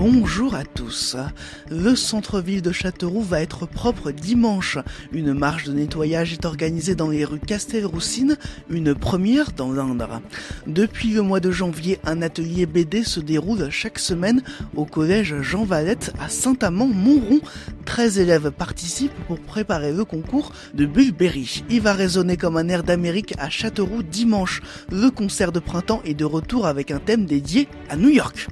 Bonjour à tous. Le centre-ville de Châteauroux va être propre dimanche. Une marche de nettoyage est organisée dans les rues Castelroussine, une première dans l'Indre. Depuis le mois de janvier, un atelier BD se déroule chaque semaine au collège Jean Valette à Saint-Amand-Montrond. 13 élèves participent pour préparer le concours de Bulberry. Il va résonner comme un air d'Amérique à Châteauroux dimanche. Le concert de printemps est de retour avec un thème dédié à New York.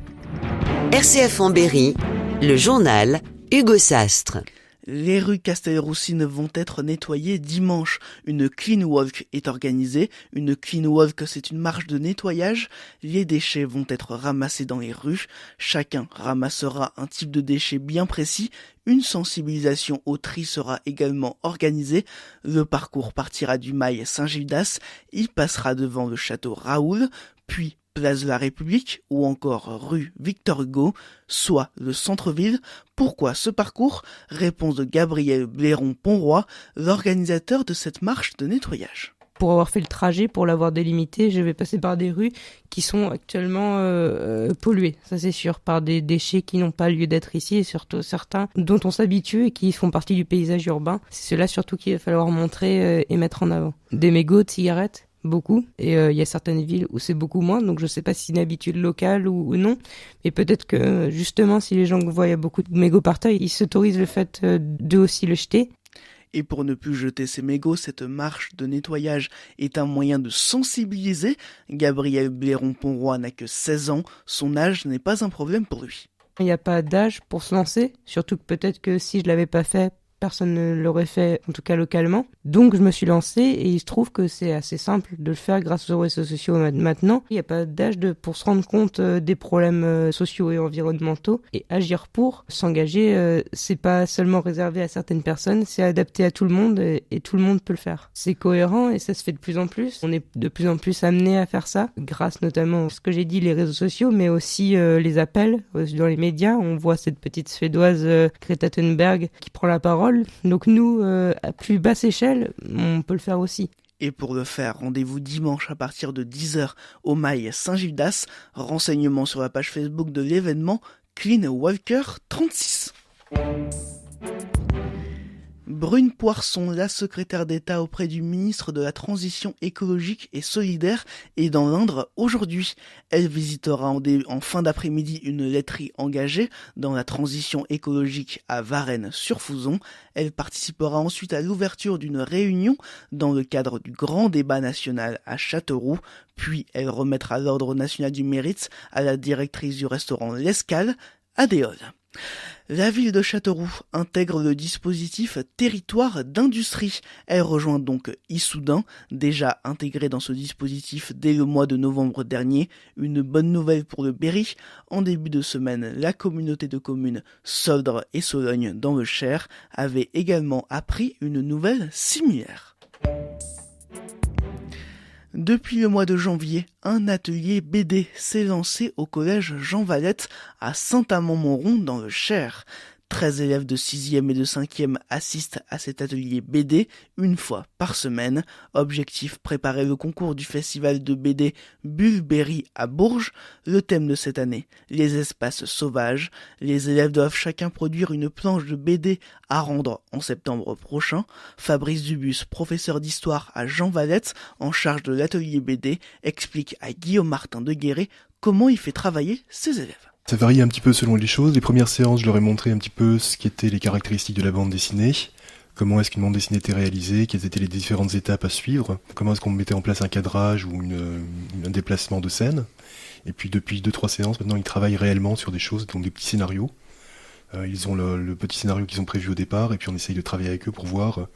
RCF en Berry, le journal Hugo Sastre. Les rues Castelroussine vont être nettoyées dimanche. Une clean walk est organisée. Une clean walk, c'est une marche de nettoyage. Les déchets vont être ramassés dans les rues. Chacun ramassera un type de déchet bien précis. Une sensibilisation au tri sera également organisée. Le parcours partira du mail Saint-Gildas. Il passera devant le château Raoul, puis place de la République ou encore rue Victor Hugo, soit le centre-ville. Pourquoi ce parcours ? Réponse de Gabriel Blairon-Ponroy, l'organisateur de cette marche de nettoyage. Pour avoir fait le trajet, pour l'avoir délimité, je vais passer par des rues qui sont actuellement polluées, ça c'est sûr, par des déchets qui n'ont pas lieu d'être ici et surtout certains dont on s'habitue et qui font partie du paysage urbain. C'est cela surtout qu'il va falloir montrer et mettre en avant. Des mégots de cigarettes, beaucoup, et il y a certaines villes où c'est beaucoup moins, donc je sais pas si c'est une habitude locale ou non, mais peut-être que justement si les gens voient beaucoup de mégots par terre, ils s'autorisent le fait d'eux aussi le jeter. Et pour ne plus jeter ces mégots, cette marche de nettoyage est un moyen de sensibiliser. Gabriel Blairon-Ponroy n'a que 16 ans, son âge n'est pas un problème pour lui. Il n'y a pas d'âge pour se lancer, surtout que peut-être que si je l'avais pas fait, personne ne l'aurait fait, en tout cas localement. Donc je me suis lancée et il se trouve que c'est assez simple de le faire grâce aux réseaux sociaux maintenant. Il n'y a pas d'âge pour se rendre compte des problèmes sociaux et environnementaux et agir pour. S'engager, c'est pas seulement réservé à certaines personnes, c'est adapté à tout le monde et tout le monde peut le faire. C'est cohérent et ça se fait de plus en plus. On est de plus en plus amené à faire ça, grâce notamment à ce que j'ai dit, les réseaux sociaux, mais aussi les appels dans les médias. On voit cette petite Suédoise Greta Thunberg qui prend la parole. Donc nous, à plus basse échelle, on peut le faire aussi. Et pour le faire, rendez-vous dimanche à partir de 10h au mail Saint-Gildas. Renseignements sur la page Facebook de l'événement Clean Walker 36. Brune Poirson, la secrétaire d'État auprès du ministre de la Transition écologique et solidaire, est dans l'Indre aujourd'hui. Elle visitera en fin d'après-midi une laiterie engagée dans la transition écologique à Varennes-sur-Fouzon. Elle participera ensuite à l'ouverture d'une réunion dans le cadre du grand débat national à Châteauroux. Puis elle remettra l'ordre national du mérite à la directrice du restaurant L'Escale, Adéole. La ville de Châteauroux intègre le dispositif territoire d'industrie. Elle rejoint donc Issoudun, déjà intégré dans ce dispositif dès le mois de novembre dernier. Une bonne nouvelle pour le Berry. En début de semaine, la communauté de communes Soldres et Sologne dans le Cher avait également appris une nouvelle similaire. Depuis le mois de janvier, un atelier BD s'est lancé au collège Jean Valette à Saint-Amand-Montrond dans le Cher. 13 élèves de 6e et de 5e assistent à cet atelier BD une fois par semaine. Objectif, préparer le concours du festival de BD Bulberry à Bourges. Le thème de cette année, les espaces sauvages. Les élèves doivent chacun produire une planche de BD à rendre en septembre prochain. Fabrice Dubus, professeur d'histoire à Jean Valette, en charge de l'atelier BD, explique à Guillaume Martin de Guéret comment il fait travailler ses élèves. Ça varie un petit peu selon les choses. Les premières séances, je leur ai montré un petit peu ce qu'étaient les caractéristiques de la bande dessinée, comment est-ce qu'une bande dessinée était réalisée, quelles étaient les différentes étapes à suivre, comment est-ce qu'on mettait en place un cadrage ou un déplacement de scène. Et puis depuis 2-3 séances, maintenant ils travaillent réellement sur des choses, donc des petits scénarios. Ils ont le petit scénario qu'ils ont prévu au départ et puis on essaye de travailler avec eux pour voir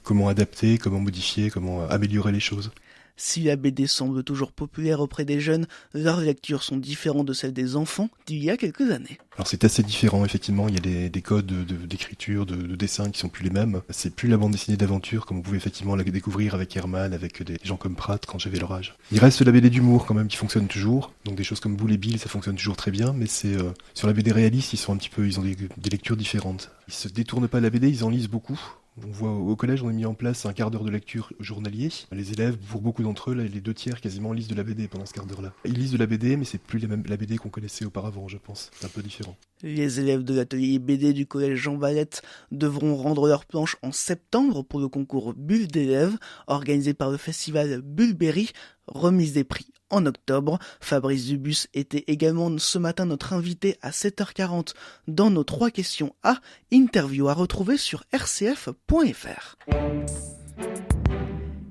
comment adapter, comment modifier, comment améliorer les choses. Si la BD semble toujours populaire auprès des jeunes, leurs lectures sont différentes de celles des enfants d'il y a quelques années. Alors c'est assez différent, effectivement, il y a des codes d'écriture, de dessin qui sont plus les mêmes. C'est plus la bande dessinée d'aventure comme on pouvait effectivement la découvrir avec Herman, avec des gens comme Pratt quand j'avais leur âge. Il reste la BD d'humour quand même qui fonctionne toujours, donc des choses comme Boule et Bill ça fonctionne toujours très bien, mais c'est sur la BD réaliste ils ont des lectures différentes. Ils se détournent pas de la BD, ils en lisent beaucoup. On voit au collège, on a mis en place un quart d'heure de lecture journalier. Les élèves, pour beaucoup d'entre eux, là, les 2/3 quasiment lisent de la BD pendant ce quart d'heure-là. Ils lisent de la BD, mais c'est plus la BD qu'on connaissait auparavant, je pense. C'est un peu différent. Les élèves de l'atelier BD du collège Jean Valette devront rendre leurs planches en septembre pour le concours Bulle d'élèves, organisé par le festival Bulberry, remise des prix en octobre. Fabrice Dubus était également ce matin notre invité à 7h40 dans nos 3 questions A, interview à retrouver sur rcf.fr.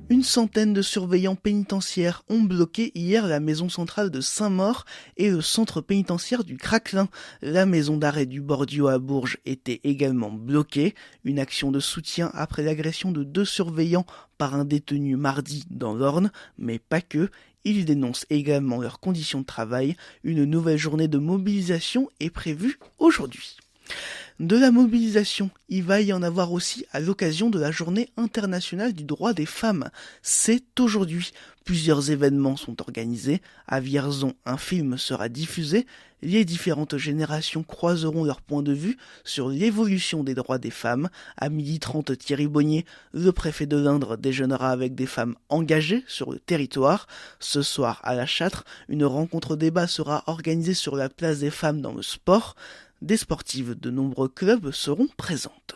Une centaine de surveillants pénitentiaires ont bloqué hier la maison centrale de Saint-Maur et le centre pénitentiaire du Craquelin. La maison d'arrêt du Bordio à Bourges était également bloquée. Une action de soutien après l'agression de 2 surveillants par un détenu mardi dans l'Orne, mais pas que. Ils dénoncent également leurs conditions de travail. Une nouvelle journée de mobilisation est prévue aujourd'hui. De la mobilisation, il va y en avoir aussi à l'occasion de la Journée internationale du droit des femmes. C'est aujourd'hui. Plusieurs événements sont organisés. À Vierzon, un film sera diffusé. Les différentes générations croiseront leurs points de vue sur l'évolution des droits des femmes. À 12h30, Thierry Bonnier, le préfet de l'Indre, déjeunera avec des femmes engagées sur le territoire. Ce soir, à La Châtre, une rencontre débat sera organisée sur la place des femmes dans le sport. Des sportives de nombreux clubs seront présentes.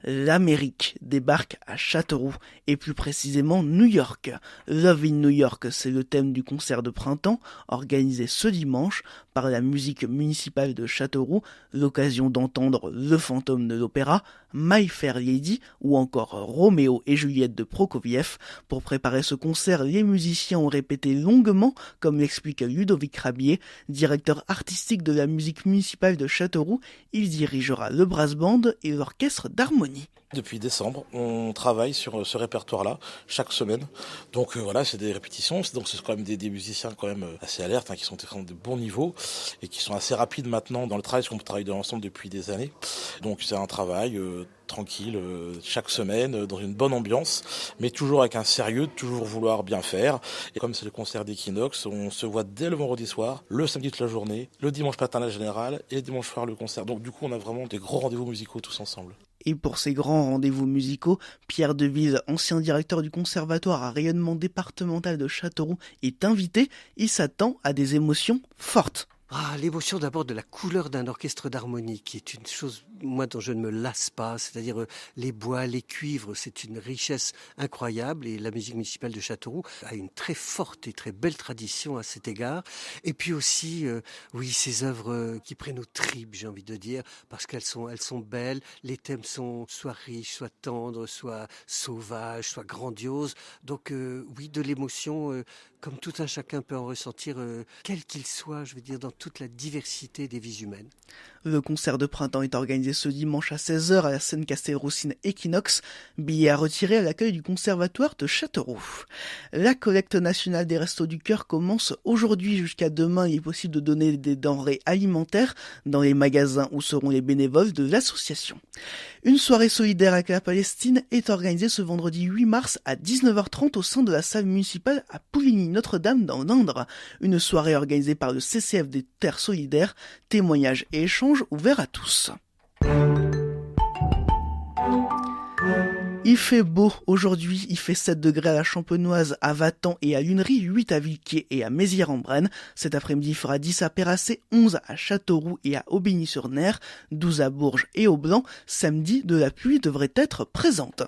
L'Amérique débarque à Châteauroux, et plus précisément New York. Love in New York, c'est le thème du concert de printemps, organisé ce dimanche par la musique municipale de Châteauroux, l'occasion d'entendre Le Fantôme de l'Opéra, My Fair Lady ou encore Roméo et Juliette de Prokofiev. Pour préparer ce concert, les musiciens ont répété longuement, comme l'explique Ludovic Rabier, directeur artistique de la musique municipale de Châteauroux. Il dirigera le brass band et l'orchestre d'harmonie. Depuis décembre, on travaille sur ce répertoire-là chaque semaine. Donc voilà, c'est des répétitions. Donc c'est quand même des musiciens quand même assez alertes, qui sont de bon niveau et qui sont assez rapides maintenant dans le travail, parce qu'on travaille ensemble depuis des années. Donc c'est un travail tranquille chaque semaine, dans une bonne ambiance, mais toujours avec un sérieux, toujours vouloir bien faire. Et comme c'est le concert d'Equinox, on se voit dès le vendredi soir, le samedi toute la journée, le dimanche matin la générale et le dimanche soir le concert. Donc du coup, on a vraiment des gros rendez-vous musicaux tous ensemble. Et pour ces grands rendez-vous musicaux, Pierre Deville, ancien directeur du conservatoire à rayonnement départemental de Châteauroux, est invité. Il s'attend à des émotions fortes. L'émotion d'abord de la couleur d'un orchestre d'harmonie, qui est une chose, moi, dont je ne me lasse pas, c'est-à-dire les bois, les cuivres, c'est une richesse incroyable, et la musique municipale de Châteauroux a une très forte et très belle tradition à cet égard. Et puis aussi, ces œuvres qui prennent aux tripes, j'ai envie de dire, parce qu'elles sont belles, les thèmes sont soit riches, soit tendres, soit sauvages, soit grandioses. Donc de l'émotion, comme tout un chacun peut en ressentir, quel qu'il soit, je veux dire, dans toute la diversité des vies humaines. Le concert de printemps est organisé ce dimanche à 16h à la scène Castelroussine Equinox. Billets à retirer à l'accueil du conservatoire de Châteauroux. La collecte nationale des Restos du Cœur commence aujourd'hui jusqu'à demain. Il est possible de donner des denrées alimentaires dans les magasins où seront les bénévoles de l'association. Une soirée solidaire avec la Palestine est organisée ce vendredi 8 mars à 19h30 au sein de la salle municipale à Pouligny-Notre-Dame dans l'Indre. Une soirée organisée par le CCF des Terres Solidaires, témoignages et échanges ouverts à tous. Il fait beau aujourd'hui, il fait 7 degrés à la Champenoise, à Vatan et à Lunery, 8 à Villequier et à Mézières-en-Brenne. Cet après-midi, il fera 10 à Pérassé, 11 à Châteauroux et à Aubigny-sur-Ner, 12 à Bourges et au Blanc. Samedi, de la pluie devrait être présente.